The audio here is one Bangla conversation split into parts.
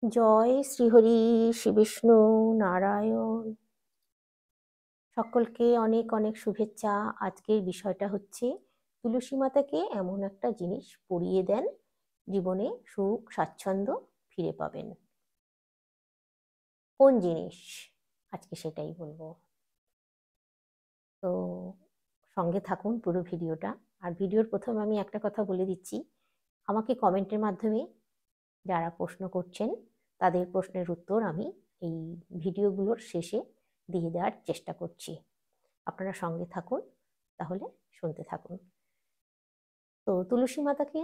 জয় শ্রীহরি শ্রী বিষ্ণু নারায়ণ। সকলকে অনেক অনেক শুভেচ্ছা। আজকের বিষয়টা হচ্ছে তুলসী মাতাকে এমন একটা জিনিস পরিয়ে দেন, জীবনে সুখ স্বাচ্ছন্দ্য ফিরে পাবেন। কোন জিনিস? আজকে সেটাই বলবো। তো সঙ্গে থাকুন পুরো ভিডিওটা। আর ভিডিওর প্রথমে আমি একটা কথা বলে দিচ্ছি, আমাকে কমেন্টের মাধ্যমে যারা প্রশ্ন করছেন তাদের প্রশ্নের উত্তর আমি এই ভিডিওগুলোর শেষে দিয়ে দেওয়ার চেষ্টা করছি। আপনারা সঙ্গে থাকুন, তাহলে শুনতে থাকুন। তো তুলসী মাতাকে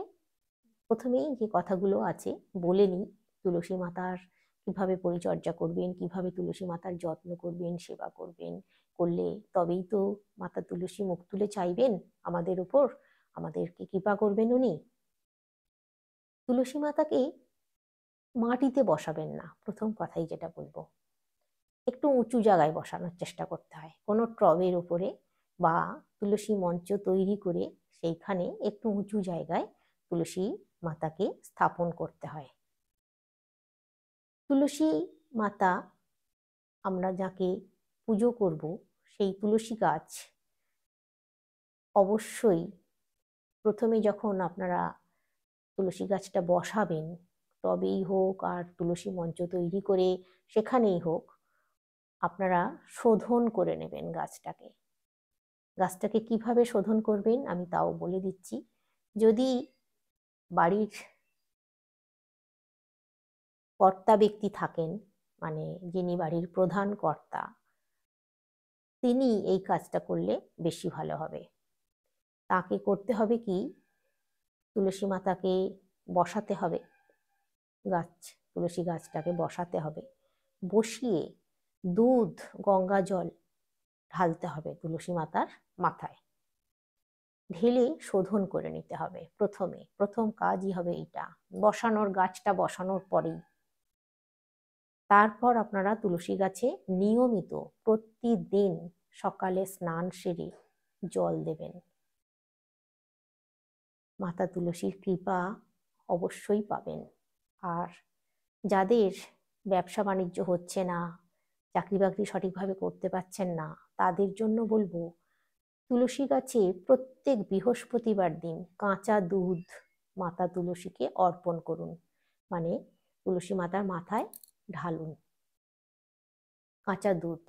প্রথমেই যে কথাগুলো আছে বলে নিই। তুলসী মাতার কিভাবে পরিচর্যা করবেন, কিভাবে তুলসী মাতার যত্ন করবেন, সেবা করবেন, করলে তবেই তো মাতা তুলসী মুখ তুলে চাইবেন আমাদের উপর, আমাদেরকে কৃপা করবেন উনি। তুলসী মাতাকে মাটিতে বসাবেন না, প্রথম কথাই যেটা বলবো। একটু উঁচু জায়গায় বসানোর চেষ্টা করতে হয়, কোনো টবের উপরে বা তুলসী মঞ্চ তৈরি করে সেইখানে একটু উঁচু জায়গায় তুলসী মাতাকে স্থাপন করতে হয়। তুলসী মাতা আমরা যাকে পুজো করব, সেই তুলসী গাছ অবশ্যই প্রথমে যখন আপনারা তুলসী গাছটা বসাবেন, টবেই হোক আর তুলসী মঞ্চ তৈরি করে সেখানেই হোক, আপনারা শোধন করে নেবেন গাছটাকে। গাছটাকে কিভাবে শোধন করবেন আমি তাও বলে দিচ্ছি। যদি বাড়ির কর্তা ব্যক্তি থাকেন, মানে যিনি বাড়ির প্রধান কর্তা, তিনি এই কাজটা করলে বেশি ভালো হবে। তাকে করতে হবে কি, তুলসী মাতাকে বসাতে হবে, তুলসী গাছটাকে বসাতে হবে, বসিয়ে দুধ গঙ্গা জল ঢালতে হবে তুলসী মাতার মাথায়, ঢেলে শোধন করে নিতে হবে। প্রথম কাজই হবে এইটা, বসানোর গাছটা বসানোর পরেই। তারপর আপনারা তুলসী গাছে নিয়মিত প্রতিদিন সকালে স্নান সেরে জল দেবেন। মাতা তুলসীর কৃপা অবশ্যই পাবেন। আর যাদের ব্যবসা বাণিজ্য হচ্ছে না, চাকরি বাকরি সঠিকভাবে করতে পারছেন না, তাদের জন্য বলবো তুলসী গাছে প্রত্যেক বৃহস্পতিবার দিন কাঁচা দুধ মাতা তুলসীকে অর্পণ করুন, মানে তুলসী মাতার মাথায় ঢালুন কাঁচা দুধ,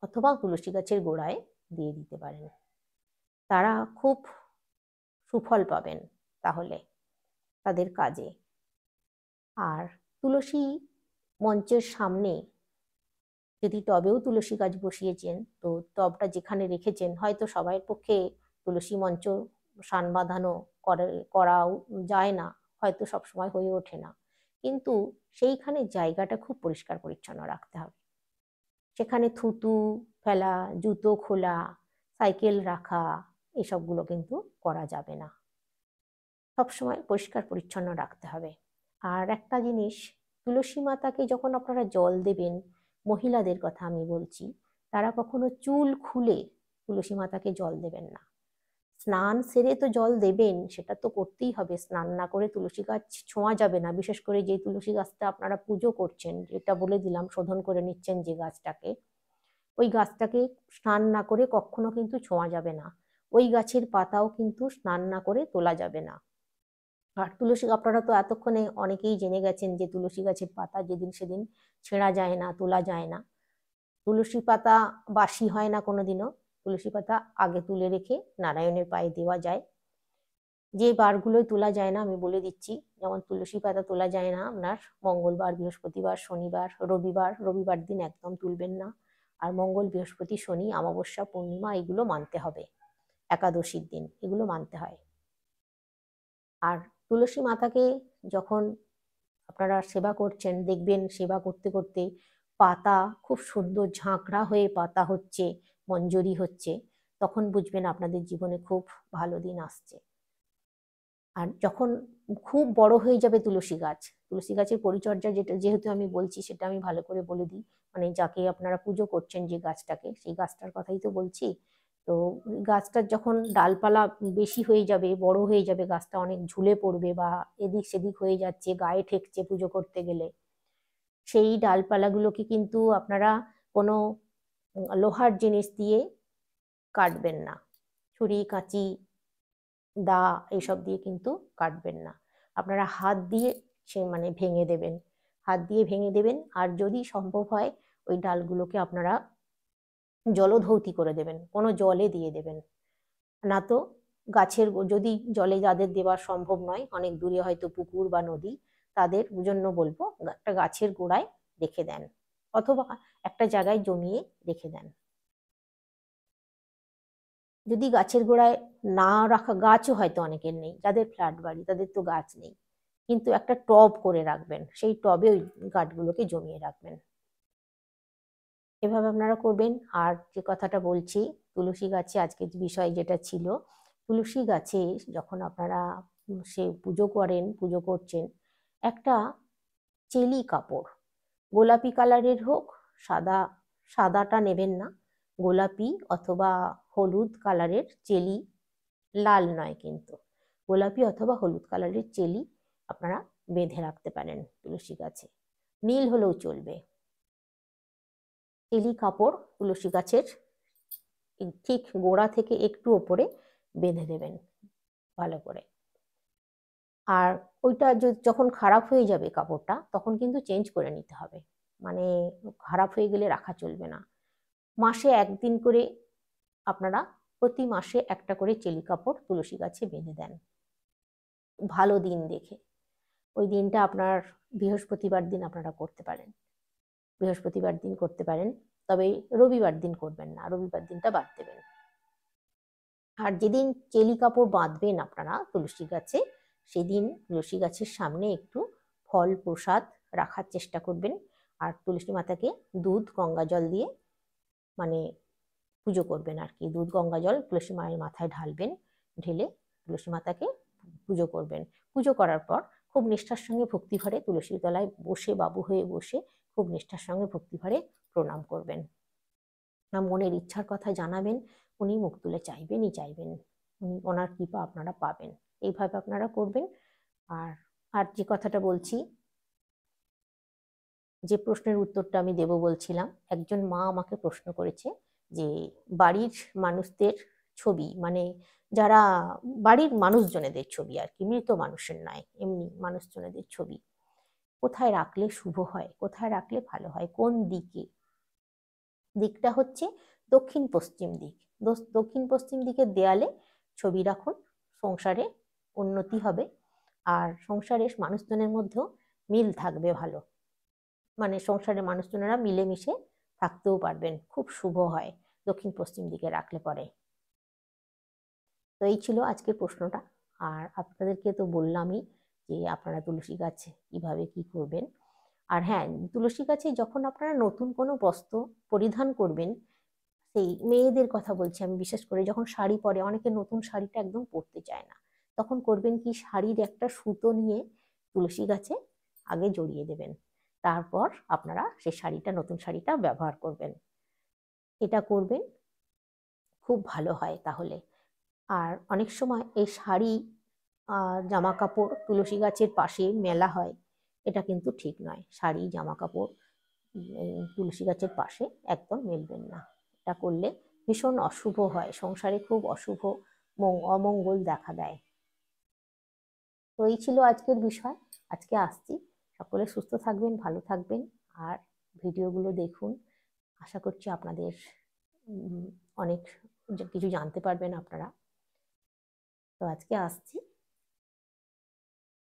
অথবা তুলসী গাছের গোড়ায় দিয়ে দিতে পারেন। তারা খুব সুফল পাবেন তাহলে তাদের কাজে। আর তুলসী মঞ্চের সামনে যদি টবেও তুলসী গাছ বসিয়েছেন, তো টবটা যেখানে রেখেছেন, হয়তো সবার পক্ষে তুলসী মঞ্চ সান বাঁধানো করাও যায় না, হয়তো সবসময় হয়ে ওঠে না, কিন্তু সেইখানে জায়গাটা খুব পরিষ্কার পরিচ্ছন্ন রাখতে হবে। সেখানে থুতু ফেলা, জুতো খোলা, সাইকেল রাখা, এসবগুলো কিন্তু করা যাবে না। সবসময় পরিষ্কার পরিচ্ছন্ন রাখতে হবে। আর একটা জিনিস, তুলসী মাতাকে যখন আপনারা জল দেবেন, মহিলাদের কথা আমি বলছি, তারা কখনো চুল খুলে তুলসী মাতাকে জল দেবেন না। স্নান সেরে তো জল দেবেন, সেটা তো করতেই হবে, স্নান না করে তুলসী গাছ ছোঁয়া যাবে না। বিশেষ করে যে তুলসী গাছটা আপনারা পুজো করছেন, যেটা বলে দিলাম শোধন করে নিচ্ছেন যে গাছটাকে, ওই গাছটাকে স্নান না করে কখনো কিন্তু ছোঁয়া যাবে না। ওই গাছের পাতাও কিন্তু স্নান না করে তোলা যাবে না। আর তুলসী, আপনারা তো এতক্ষণে অনেকেই জেনে গেছেন যে তুলসী গাছের পাতা যেদিন সেদিন ছেঁড়া যায় না, তোলা যায় না। তুলসী পাতা বাসি হয় না কোনোদিনও। তুলসী পাতা আগে তুলে রেখে নারায়ণের পায়ে দেওয়া যায়। যে বারগুলোই তোলা যায় না আমি বলে দিচ্ছি, যেমন তুলসী পাতা তোলা যায় না আপনার মঙ্গলবার, বৃহস্পতিবার, শনিবার, রবিবার। রবিবার দিন একদম তুলবেন না। আর মঙ্গল, বৃহস্পতি, শনি, অমাবস্যা, পূর্ণিমা এগুলো মানতে হবে। একাদশীর দিন এগুলো মানতে হয়। আর তুলসী মাতাকে যখন আপনারা সেবা করছেন, দেখবেন সেবা করতে করতে পাতা খুব সুন্দর ঝাঁকড়া হয়ে পাতা হচ্ছে, মঞ্জরি হচ্ছে, তখন বুঝবেন আপনাদের জীবনে খুব ভালো দিন আসছে। আর যখন খুব বড় হয়ে যাবে তুলসী গাছের পরিচর্যা যেটা যেহেতু আমি বলছি সেটা আমি ভালো করে বলে দিই। মানে যাকে আপনারা পুজো করছেন যে গাছটাকে, সেই গাছটার কথাই তো বলছি। তো গাছটার যখন ডালপালা বেশি হয়ে যাবে, বড় হয়ে যাবে, গাছটা অনেক ঝুলে পড়বে বা এদিক সেদিক হয়ে যাচ্ছে, গায়ে ঠেকছে পুজো করতে গেলে, সেই ডালপালাগুলোকে কিন্তু আপনারা কোনো লোহার জিনিস দিয়ে কাটবেন না, ছুরি কাঁচি দা এইসব দিয়ে কিন্তু কাটবেন না। আপনারা হাত দিয়ে সে মানে ভেঙে দেবেন, হাত দিয়ে ভেঙে দেবেন। আর যদি সম্ভব হয় ওই ডালগুলোকে আপনারা জলধৌতি করে দেবেন, কোনো জলে দিয়ে দেবেন। না তো গাছের যদি জলে যাদের দেওয়া সম্ভব নয়, অনেক দূরে হয়তো পুকুর বা নদী, তাদের জন্য বলবো একটা গাছের গোড়ায় রেখে দেন, অথবা একটা জায়গায় জমিয়ে রেখে দেন। যদি গাছের গোড়ায় না রাখা, গাছও হয়তো অনেকের নেই, যাদের ফ্ল্যাট বাড়ি তাদের তো গাছ নেই, কিন্তু একটা টব করে রাখবেন, সেই টবে ওই গাছগুলোকে জমিয়ে রাখবেন। এভাবে আপনারা করবেন। আর যে কথাটা বলছি, তুলসী গাছে আজকের বিষয় যেটা ছিল, তুলসী গাছে যখন আপনারা সে পুজো করেন, পুজো করছেন, একটা চেলি কাপড়, গোলাপি কালারের হোক, সাদা, সাদাটা নেবেন না, গোলাপি অথবা হলুদ কালারের চেলি, লাল নয় কিন্তু, গোলাপি অথবা হলুদ কালারের চেলি আপনারা বেঁধে রাখতে পারেন তুলসী গাছে, নীল হলেও চলবে। চেলি কাপড় তুলসী গাছের ঠিক গোড়া থেকে একটু ওপরে বেঁধে দেবেন ভালো করে। আর ওইটা যখন খারাপ হয়ে যাবে কাপড়টা, তখন কিন্তু চেঞ্জ করে নিতে হবে, মানে খারাপ হয়ে গেলে রাখা চলবে না। মাসে একদিন করে আপনারা প্রতি মাসে একটা করে চেলি কাপড় তুলসী গাছে বেঁধে দেন, ভালো দিন দেখে। ওই দিনটা আপনার বৃহস্পতিবার দিন আপনারা করতে পারেন, বৃহস্পতিবার দিন করতে পারেন, তবে রবিবার দিন করবেন না, রবিবার দিনটা বাদ দেবেন। আর যেদিন চেলি কাপড় বাঁধবেন আপনারা তুলসী গাছে, সেদিন তুলসী গাছের সামনে একটু ফল প্রসাদ রাখার চেষ্টা করবেন। আর তুলসী মাতাকে দুধ গঙ্গা জল দিয়ে মানে পুজো করবেন আর কি, দুধ গঙ্গা জল তুলসী মায়ের মাথায় ঢালবেন, ঢেলে তুলসী মাতাকে পুজো করবেন। পুজো করার পর খুব নিষ্ঠার সঙ্গে ভক্তিভরে তুলসীর তলায় বসে, বাবু হয়ে বসে খুব নিষ্ঠার সঙ্গে ভক্তিভরে প্রণাম করবেন, মনের ইচ্ছার কথা জানাবেন, উনি মুখ তুলে চাইবেনই চাইবেন, ওনার কৃপা আপনারা পাবেন। এইভাবে আপনারা করবেন। আর আর যে কথাটা বলছি, যে প্রশ্নের উত্তরটা আমি দেব বলছিলাম, একজন মা আমাকে প্রশ্ন করেছে যে বাড়ির মানুষদের ছবি, মানে যারা বাড়ির মানুষজনেদের ছবি আর কি, মৃত মানুষের নয়, এমনি মানুষজনেদের ছবি কোথায় রাখলে শুভ হয়, কোথায় রাখলে ভালো হয়, কোন দিকে? দিকটা হচ্ছে দক্ষিণ পশ্চিম দিক। দক্ষিণ পশ্চিম দিকের দেয়ালে ছবি রাখুন, সংসারে উন্নতি হবে, আর সংসারের মানুষজনের মধ্যেও মিল থাকবে ভালো, মানে সংসারের মানুষজনেরা মিলেমিশে থাকতেও পারবেন, খুব শুভ হয় দক্ষিণ পশ্চিম দিকে রাখলে পরে। তো এই ছিল আজকের প্রশ্নটা। আর আপনাদেরকে তো বললামই যে আপনারা তুলসী গাছ কিভাবে কি করবেন। আর হ্যাঁ, তুলসী গাছে যখন আপনারা নতুন কোনো বস্ত্র পরিধান করবেন, সেই মেয়েদের কথা বলছি আমি, বিশেষ করে যখন শাড়ি পরে, অনেকে নতুন শাড়িটা একদম পরতে চায় না, তখন করবেন কি, শাড়ির একটা সুতো নিয়ে তুলসী গাছে আগে জড়িয়ে দেবেন, তারপর আপনারা সেই শাড়িটা, নতুন শাড়িটা ব্যবহার করবেন। এটা করবেন, খুব ভালো হয় তাহলে। আর অনেক সময় এই শাড়ি জামা কাপড় তুলসী গাছের পাশে মেলা হয়, এটা কিন্তু ঠিক নয়। শাড়ি জামা কাপড় তুলসী গাছের পাশে একদম মেলবেন না, এটা করলে ভীষণ অশুভ হয়, সংসারে খুব অশুভ অমঙ্গল দেখা দেয়। তো এই ছিল আজকের বিষয়, আজকে আসছি। সকলে সুস্থ থাকবেন, ভালো থাকবেন, আর ভিডিওগুলো দেখুন, আশা করছি আপনাদের অনেক কিছু জানতে পারবেন আপনারা। তো আজকে আসছি।